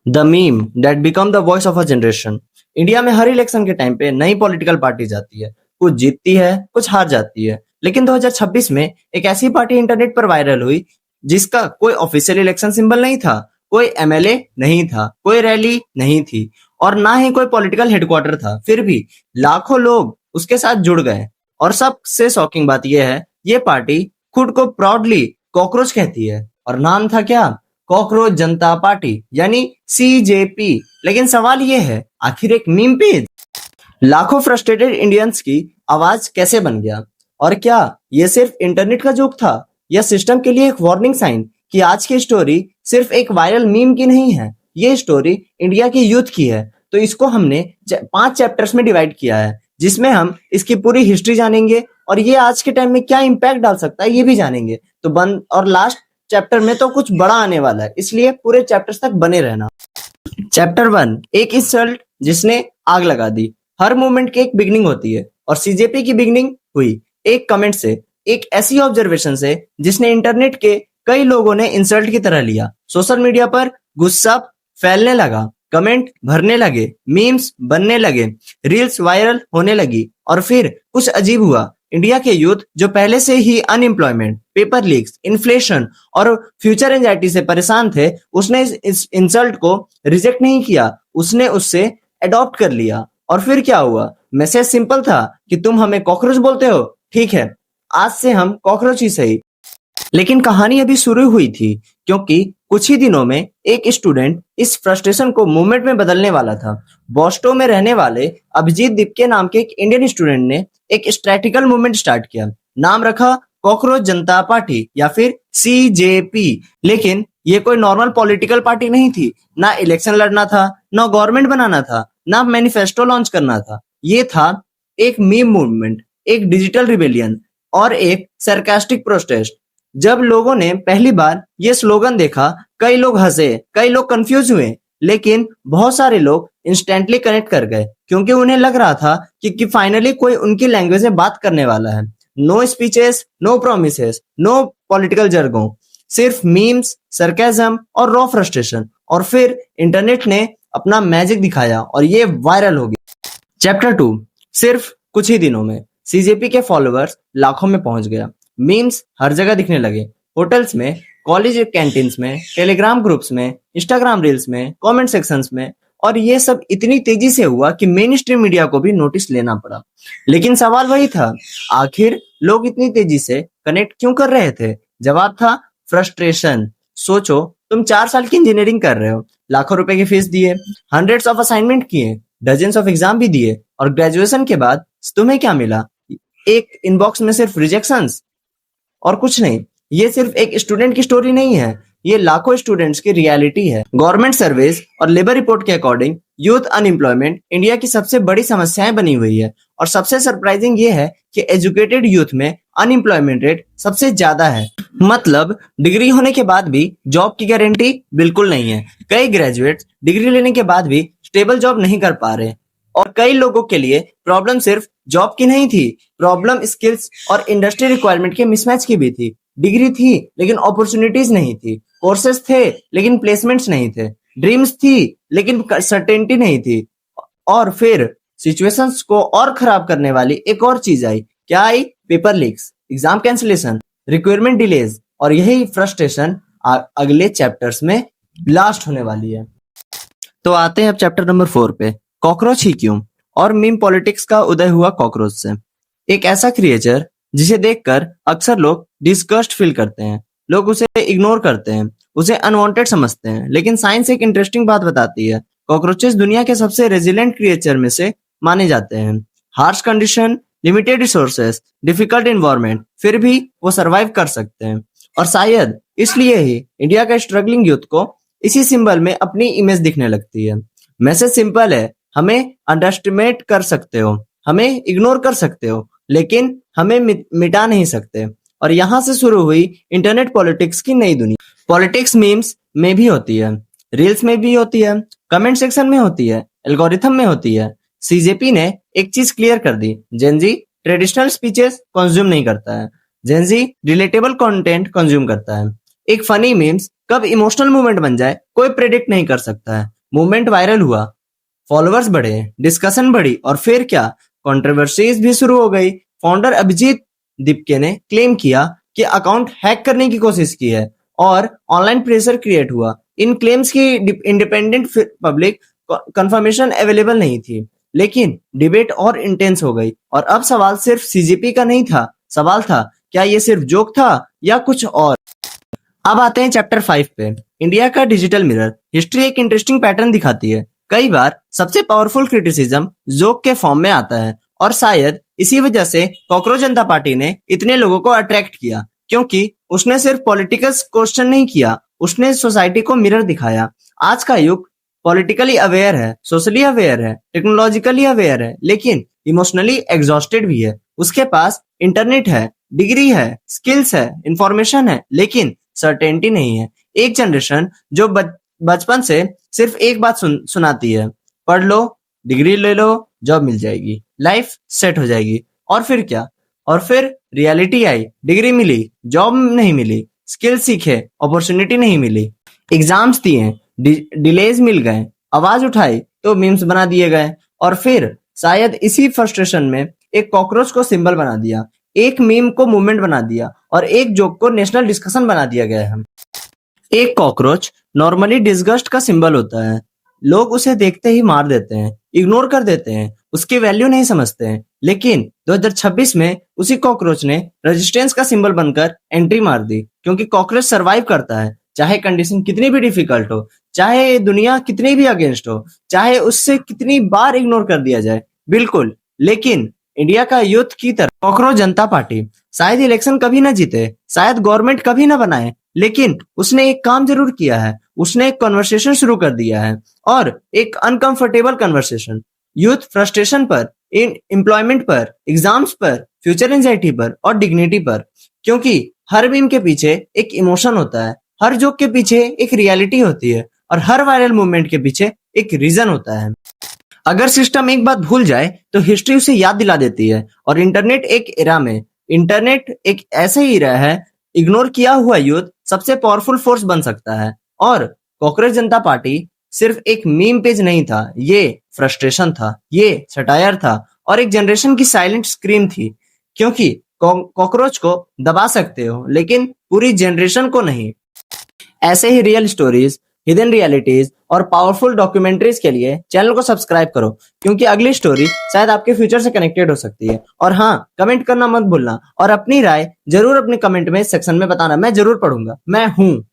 The meme that become the voice of a generation. India में हर election के time पे नई पॉलिटिकल पार्टी जाती है, कुछ जीतती है, कुछ हार जाती है। लेकिन 2026 में एक ऐसी पार्टी इंटरनेट पर वायरल हुई जिसका कोई ऑफिशियल इलेक्शन सिंबल नहीं था, कोई एमएलए नहीं था, कोई रैली नहीं थी और ना ही कोई पॉलिटिकल हेडक्वार्टर था। फिर भी लाखों लोग उसके साथ जुड़ गए। और सबसे शॉकिंग बात यह है, ये पार्टी खुद को प्राउडली कॉकरोच कहती है और नाम था क्या? कॉकरोच जनता पार्टी यानी सीजेपी। लेकिन सवाल ये है, आखिर एक मीम पेज लाखों फ्रस्ट्रेटेड इंडियंस की आवाज कैसे बन गया? और क्या ये सिर्फ इंटरनेट का जोक था या सिस्टम के लिए एक वार्निंग साइन कि आज की स्टोरी सिर्फ एक वायरल मीम की नहीं है, ये स्टोरी इंडिया की यूथ की है। तो इसको हमने 5 चैप्टर्स में डिवाइड किया है, जिसमें हम इसकी पूरी हिस्ट्री जानेंगे और ये आज के टाइम में क्या इम्पैक्ट डाल सकता है ये भी जानेंगे। तो और लास्ट चैप्टर में तो कुछ बड़ा आने वाला है, इसलिए पूरे चैप्टर्स तक बने रहना। चैप्टर 1, एक इंसल्ट जिसने आग लगा दी। हर मूवमेंट की एक बिगनिंग होती है और सीजेपी की बिगनिंग हुई एक कमेंट से, एक ऐसी ऑब्जर्वेशन से जिसने इंटरनेट के कई लोगों ने इंसल्ट की तरह लिया। सोशल मीडिया पर गुस्सा फैलने लगा, कमेंट भरने लगे, मीम्स बनने लगे, रील्स वायरल होने लगी और फिर कुछ अजीब हुआ। इंडिया के यूथ जो पहले से ही अनएम्प्लॉयमेंट, पेपर लीक्स, इन्फ्लेशन और फ्यूचर एंजाइटी से परेशान थे, उसने इस इंसल्ट को रिजेक्ट नहीं किया, उसने उससे अडॉप्ट कर लिया। और फिर क्या हुआ? मैसेज सिंपल था कि तुम हमें कॉकरोच बोलते हो, ठीक है, आज से हम कॉकरोच ही सही। लेकिन कहानी अभी शुरू हुई थी, क्योंकि कुछ ही दिनों में एक स्टूडेंट इस फ्रस्ट्रेशन को मूवमेंट में बदलने वाला था। बोस्टो में रहने वाले अभिजीत दिपके नाम के एक इंडियन स्टूडेंट ने एक स्ट्रैटेजिकल मूवमेंट स्टार्ट किया। नाम रखा कॉकरोच जनता पार्टी या फिर सीजेपी। लेकिन ये कोई नॉर्मल पॉलिटिकल पार्टी नहीं थी, ना इलेक्शन लड़ना था, ना गवर्नमेंट बनाना था, ना मैनिफेस्टो लॉन्च करना था। ये था एक मीम मूवमेंट, एक डिजिटल रिबेलियन और एक सरकास्टिक प्रोटेस्ट। जब लोगों ने पहली बार ये स्लोगन देखा, कई लोग हंसे, कई लोग कंफ्यूज हुए, लेकिन बहुत सारे लोग इंस्टेंटली कनेक्ट कर गए, क्योंकि उन्हें लग रहा था कि फाइनली कोई उनकी लैंग्वेज में बात करने वाला है। No speeches, no promises, no political jargons, सिर्फ मीम्स, सरकाज़म और रॉ फ्रस्ट्रेशन। और फिर इंटरनेट ने अपना मैजिक दिखाया और ये वायरल हो गया। चैप्टर 2, सिर्फ कुछ ही दिनों में सीजेपी के फॉलोअर्स लाखों में पहुंच गया। मीम्स हर जगह दिखने लगे, होटल्स में, कॉलेज कैंटीन्स में, टेलीग्राम ग्रुप्स में, इंस्टाग्राम रील्स में, कमेंट सेक्शंस में। और ये सब इतनी तेजी से हुआ कि मेन स्ट्रीम मीडिया को भी नोटिस लेना पड़ा। लेकिन सवाल वही था, आखिर लोग इतनी तेजी से कनेक्ट क्यों कर रहे थे? जवाब था फ्रस्ट्रेशन। सोचो, तुम 4 साल की इंजीनियरिंग कर रहे हो, लाखों रुपए की फीस दिए, हंड्रेड्स ऑफ असाइनमेंट किए, डजन्स ऑफ एग्जाम भी दिए और ग्रेजुएशन के बाद तुम्हें क्या मिला? एक इनबॉक्स में सिर्फ रिजेक्शंस और कुछ नहीं। ये सिर्फ एक स्टूडेंट की स्टोरी नहीं है, ये लाखों स्टूडेंट्स की रियलिटी है। गवर्नमेंट सर्वेस और लेबर रिपोर्ट के अकॉर्डिंग यूथ अनएम्प्लॉयमेंट इंडिया की सबसे बड़ी समस्याएं बनी हुई है। और सबसे सरप्राइजिंग ये है कि एजुकेटेड यूथ में अनएम्प्लॉयमेंट रेट सबसे ज्यादा है। मतलब डिग्री होने के बाद भी जॉब की गारंटी बिल्कुल नहीं है। कई ग्रेजुएट्स डिग्री लेने के बाद भी स्टेबल जॉब नहीं कर पा रहे। और कई लोगों के लिए प्रॉब्लम सिर्फ जॉब की नहीं थी, प्रॉब्लम स्किल्स और इंडस्ट्री रिक्वायरमेंट के मिसमैच की भी थी। डिग्री थी लेकिन अपॉर्चुनिटीज नहीं थी, कोर्सेज थे लेकिन प्लेसमेंट्स नहीं थे, ड्रीम्स थी लेकिन सर्टेनिटी नहीं थी। और फिर सिचुएशंस को और खराब करने वाली एक और चीज आई। क्या आई? Paper leaks, exam cancellation, requirement delays. और यही फ्रस्ट्रेशन अगले चैप्टर्स में ब्लास्ट होने वाली है। तो आते हैं अब चैप्टर नंबर 4 पे, कॉकरोच ही क्यों? और मीम पॉलिटिक्स का उदय हुआ कॉकरोच से। एक ऐसा क्रिएचर जिसे देखकर अक्सर लोग डिस्गस्ट फील करते हैं, लोग उसे इग्नोर करते हैं, उसे अनवांटेड समझते हैं। लेकिन साइंस एक इंटरेस्टिंग बात बताती है, कॉकरोचेस दुनिया के सबसे रेजिलेंट क्रिएचर में से माने जाते हैं। Harsh condition, limited resources, difficult environment, फिर भी वो सरवाइव कर सकते हैं। और शायद इसलिए ही इंडिया का स्ट्रगलिंग यूथ को इसी सिंबल में अपनी इमेज दिखने लगती है। मैसेज सिंपल है, हमें अंडरएस्टिमेट कर सकते हो, हमें इग्नोर कर सकते हो, लेकिन हमें मिटा नहीं सकते। और यहाँ से शुरू हुई इंटरनेट पॉलिटिक्स की नई दुनिया। पॉलिटिक्स मीम्स में भी होती है, रील्स में भी होती है, कमेंट सेक्शन में होती है, एल्गोरिथम में होती है। सीजेपी ने एक चीज क्लियर कर दी, जेनजी ट्रेडिशनल स्पीचेस कंज्यूम नहीं करता है, जेनजी रिलेटेबल कंटेंट कंज्यूम करता है। एक फनी मीम्स कब इमोशनल मूवमेंट बन जाए कोई प्रेडिक्ट नहीं कर सकता है। मूवमेंट वायरल हुआ, फॉलोअर्स बढ़े, डिस्कशन बढ़ी और फिर क्या, कंट्रोवर्सीज भी शुरू हो गई। फाउंडर अभिजीत दीपके ने क्लेम किया कि अकाउंट हैक करने की कोशिश की है और ऑनलाइन प्रेशर क्रिएट हुआ। इन क्लेम्स की इंडिपेंडेंट पब्लिक कंफर्मेशन अवेलेबल नहीं थी, लेकिन डिबेट और इंटेंस हो गई और अब सवाल सिर्फ सीजेपी का नहीं था, सवाल था क्या ये सिर्फ जोक था या कुछ और। अब आते हैं चैप्टर 5 पे, इंडिया का डिजिटल मिरर। हिस्ट्री एक इंटरेस्टिंग पैटर्न दिखाती है। कई बार सबसे पावरफुल क्रिटिसिज्म जोक के फॉर्म में आता है और शायद इसी वजह से कॉकरोच जनता पार्टी ने इतने लोगों को अट्रैक्ट किया, क्योंकि उसने सिर्फ पॉलिटिकल क्वेश्चन नहीं किया, उसने सोसाइटी को मिरर दिखाया। आज का युग पॉलिटिकली अवेयर है, सोशली अवेयर है, टेक्नोलॉजिकली अवेयर है, लेकिन इमोशनली एग्जॉस्टेड भी है। उसके पास इंटरनेट है, डिग्री है, स्किल्स है, इंफॉर्मेशन है, लेकिन सर्टेनिटी नहीं है। एक जनरेशन जो बचपन से सिर्फ एक बात सुनाती है, पढ़ लो, डिग्री ले लो, जॉब मिल जाएगी, लाइफ सेट हो जाएगी। और फिर क्या? और फिर रियलिटी आई, डिग्री मिली, जॉब नहीं मिली, स्किल सीखे, अपॉर्चुनिटी नहीं मिली, एग्जाम्स दिए, डिलेज मिल गए, आवाज उठाई तो मीम्स बना दिए गए, और फिर शायद इसी फ्रस्ट्रेशन में एक कॉकरोच को सिंबल बना दिया, एक मीम को मूवमेंट बना दिया और एक जोक को नेशनल डिस्कशन बना दिया गया है। एक कॉकरोच नॉर्मली डिसगस्ट का सिंबल होता है। लोग उसे देखते ही मार देते हैं, इग्नोर कर देते हैं, उसकी वैल्यू नहीं समझते हैं। लेकिन 2026 में उसी कॉकरोच ने रेजिस्टेंस का सिंबल बनकर एंट्री मार दी, क्योंकि कॉकरोच सरवाइव करता है, चाहे कंडीशन कितनी भी डिफिकल्ट हो, चाहे दुनिया कितनी भी अगेंस्ट हो, चाहे उससे कितनी बार इग्नोर कर दिया जाए। बिल्कुल, लेकिन इंडिया का यूथ की तरह कॉकरोच जनता पार्टी शायद इलेक्शन कभी ना जीते, शायद गवर्नमेंट कभी ना बनाए, लेकिन उसने एक काम जरूर किया है, उसने एक कन्वर्सेशन शुरू कर दिया है, और एक अनकंफर्टेबल कन्वर्सेशन, यूथ फ्रस्ट्रेशन पर, इन एम्प्लॉयमेंट पर, एग्जाम्स पर, फ्यूचर एंजाइटी पर और डिग्निटी पर। क्योंकि हर मीम के पीछे एक इमोशन होता है, हर जोक के पीछे एक रियलिटी होती है और हर वायरल मूवमेंट के पीछे एक रीजन होता है। अगर सिस्टम एक बात भूल जाए तो हिस्ट्री उसे याद दिला देती है, और इंटरनेट एक ऐसे ही इरा है, इग्नोर किया हुआ यूथ सबसे पावरफुल फोर्स बन सकता है। और कॉकरोच जनता पार्टी सिर्फ एक मीम पेज नहीं था, ये फ्रस्ट्रेशन था, ये सटायर था और एक जनरेशन की साइलेंट स्क्रीम थी। क्योंकि कॉकरोच को दबा सकते हो लेकिन पूरी जनरेशन को नहीं। ऐसे ही रियल स्टोरीज, हिडन रियलिटीज और पावरफुल डॉक्यूमेंट्रीज के लिए चैनल को सब्सक्राइब करो, क्योंकि अगली स्टोरी शायद आपके फ्यूचर से कनेक्टेड हो सकती है। और हाँ, कमेंट करना मत भूलना और अपनी राय जरूर अपने कमेंट में सेक्शन में बताना, मैं जरूर पढ़ूंगा। मैं हूँ।